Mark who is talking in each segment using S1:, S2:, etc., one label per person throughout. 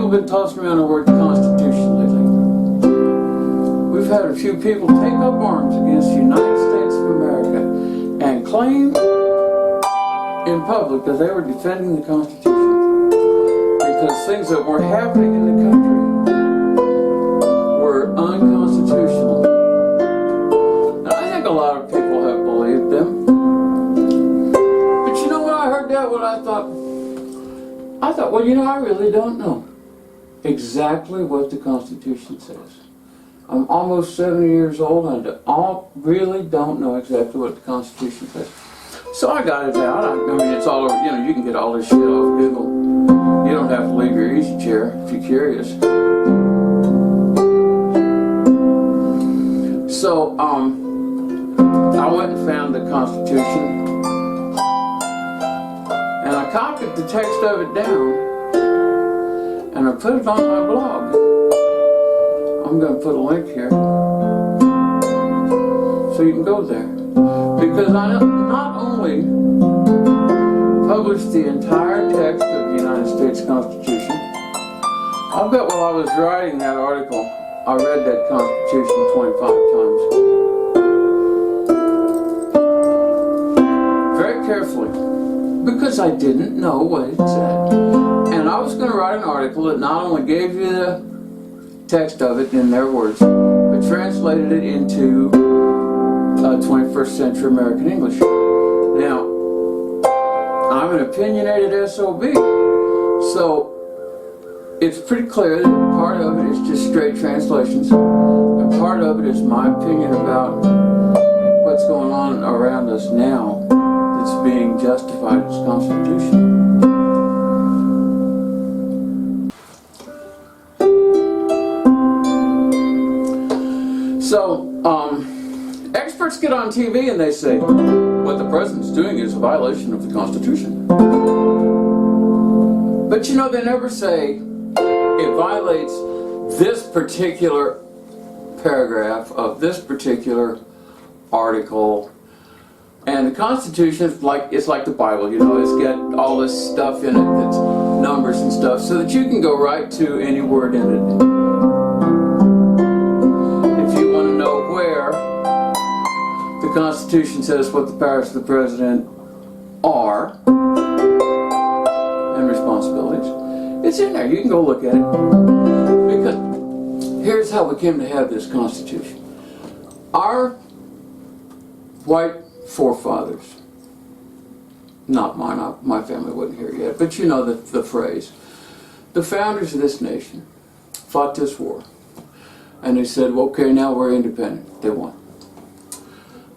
S1: people have been tossing around the word Constitution lately. We've had a few people take up arms against the United States of America and claim in public that they were defending the Constitution because things that were happening in the country were unconstitutional. And I think a lot of people have believed them. But you know, when I heard that, what I thought, well, you know, I really don't know exactly what the Constitution says. I'm almost 70 years old and I really don't know exactly what the Constitution says. So I got it out. I mean, it's all over, you know, you can get all this shit off Google. You don't have to leave your easy chair if you're curious. So, I went and found the Constitution and I copied the text of it down and I put it on my blog. I'm going to put a link here so you can go there. Because I not only published the entire text of the United States Constitution, I bet while I was writing that article, I read that Constitution 25 times. Very carefully. Because I didn't know what it said. And I was going to write an article that not only gave you the text of it in their words, but translated it into 21st century American English. Now, I'm an opinionated SOB, so it's pretty clear that part of it is just straight translations, and part of it is my opinion about what's going on around us now that's being justified as Constitution. So, experts get on TV and they say, what the president's doing is a violation of the Constitution. But you know, they never say it violates this particular paragraph of this particular article. And the Constitution is like, it's like the Bible, you know, it's got all this stuff in it that's numbers and stuff so that you can go right to any word in it. The Constitution says what the powers of the President are and responsibilities. It's in there. You can go look at it. Because here's how we came to have this Constitution. Our white forefathers, not mine, my family wasn't here yet, but you know the phrase. The founders of this nation fought this war. And they said, well, okay, now we're independent. They won.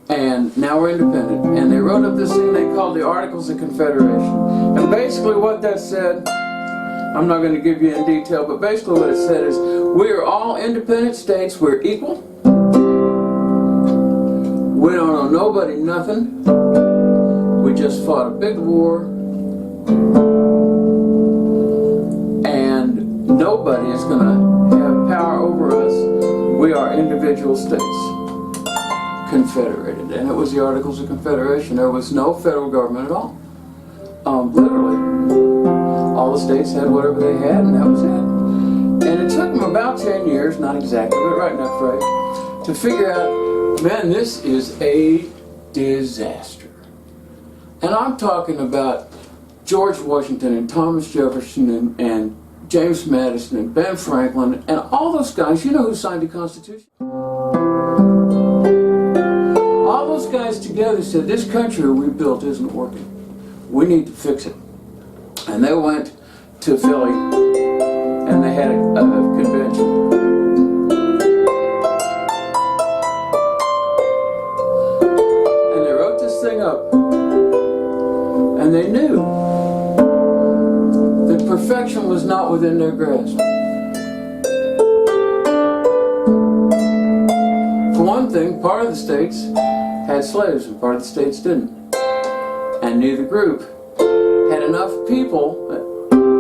S1: And now we're independent. And they wrote up this thing they called the Articles of Confederation. And basically what that said, I'm not going to give you in detail, but basically what it said is, we are all independent states, we're equal. We don't owe nobody nothing. We just fought a big war. And nobody is going to have power over us. We are individual states. Confederated, and it was the Articles of Confederation. There was no federal government at all. Literally, all the states had whatever they had, and that was it. And it took them about 10 years, not exactly, but right enough, right, to figure out, man, this is a disaster. And I'm talking about George Washington and Thomas Jefferson and James Madison and Ben Franklin and all those guys. You know who signed the Constitution? All those guys together said, this country we built isn't working. We need to fix it. And they went to Philly and they had a convention. And they wrote this thing up. And they knew that perfection was not within their grasp. For one thing, part of the states had slaves and part of the states didn't. And neither group had enough people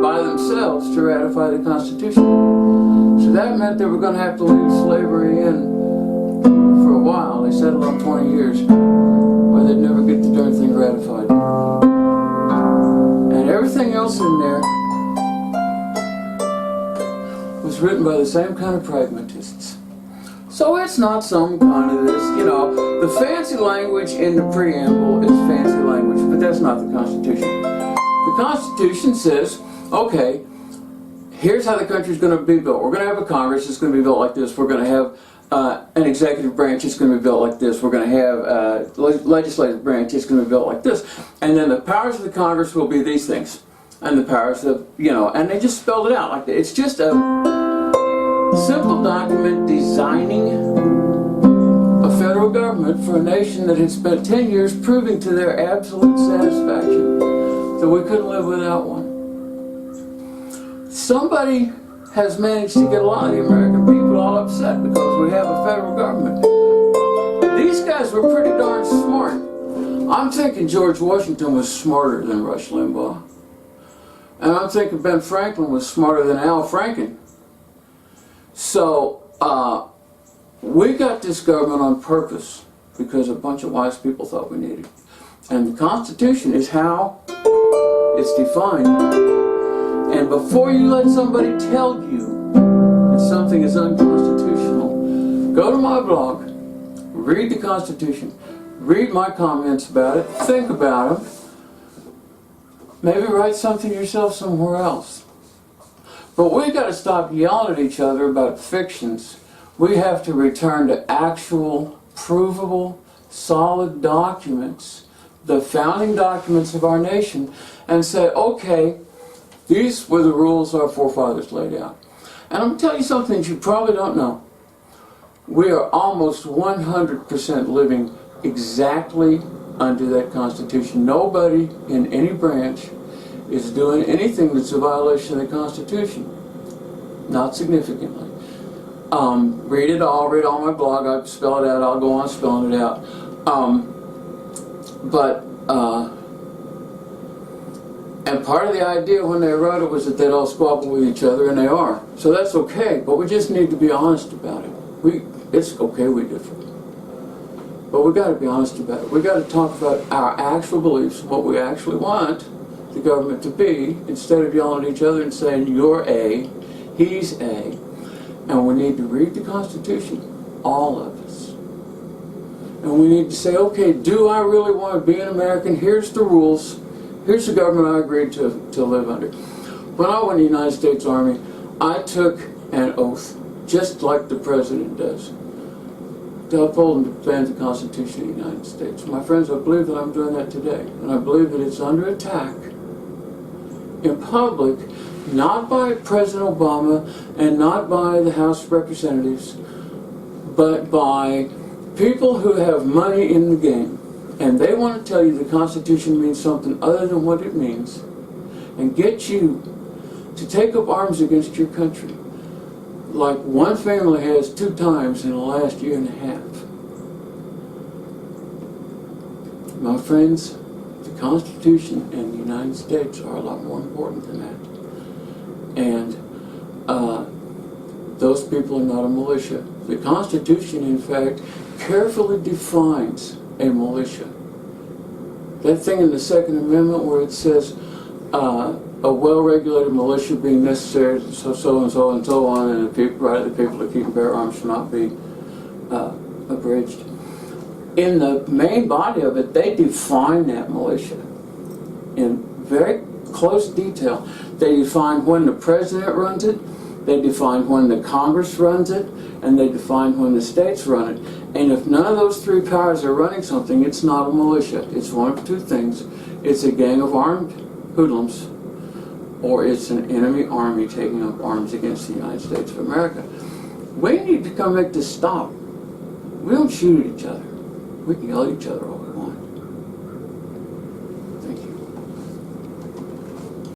S1: by themselves to ratify the Constitution. So that meant they were going to have to leave slavery in for a while. They settled on 20 years or they'd never get the darn thing ratified. And everything else in there written by the same kind of pragmatists. So it's not some kind of this, the fancy language in the preamble is fancy language, but that's not the Constitution. The Constitution says, okay, here's how the country's going to be built. We're going to have a Congress, it's going to be built like this. We're going to have an executive branch, it's going to be built like this. We're going to have a legislative branch, it's going to be built like this. And then the powers of the Congress will be these things. And the powers of, and they just spelled it out like that. It's just a simple document designing a federal government for a nation that had spent 10 years proving to their absolute satisfaction that we couldn't live without one. Somebody has managed to get a lot of the American people all upset because we have a federal government. These guys were pretty darn smart. I'm thinking George Washington was smarter than Rush Limbaugh. And I'm thinking Ben Franklin was smarter than Al Franken. So, we got this government on purpose because a bunch of wise people thought we needed it. And the Constitution is how it's defined. And before you let somebody tell you that something is unconstitutional, go to my blog, read the Constitution, read my comments about it, think about them, maybe write something yourself somewhere else. But we got to stop yelling at each other about fictions. We have to return to actual, provable, solid documents, the founding documents of our nation, and say, okay, these were the rules our forefathers laid out. And I'm going to tell you something that you probably don't know. We are almost 100% living exactly under that Constitution. Nobody in any branch is doing anything that's a violation of the Constitution. Not significantly. Read it all, read all my blog, I spell it out, I'll go on spelling it out. And part of the idea when they wrote it was that they'd all squabble with each other, and they are. So that's okay, but we just need to be honest about it. It's okay we differ. But we got to be honest about it. We got to talk about our actual beliefs, what we actually want the government to be, instead of yelling at each other and saying, you're A, he's A. And we need to read the Constitution, all of us. And we need to say, okay, do I really want to be an American? Here's the rules. Here's the government I agreed to live under. When I went to the United States Army, I took an oath, just like the President does, to uphold and defend the Constitution of the United States. My friends, I believe that I'm doing that today. And I believe that it's under attack in public, not by President Obama and not by the House of Representatives, but by people who have money in the game. And they want to tell you the Constitution means something other than what it means, and get you to take up arms against your country, like one family has 2 times in the last year and a half. My friends, the Constitution and the United States are a lot more important than that. And those people are not a militia. The Constitution, in fact, carefully defines a militia. That thing in the Second Amendment where it says a well-regulated militia being necessary, so and so and so on, and the right of the people to keep and bear arms shall not be abridged. In the main body of it, they define that militia in very close detail. They define when the president runs it, they define when the Congress runs it, and they define when the states run it. And if none of those 3 powers are running something, it's not a militia. It's one of 2 things. It's a gang of armed hoodlums, or it's an enemy army taking up arms against the United States of America. We need to come make this stop. We don't shoot at each other. We can yell at each other all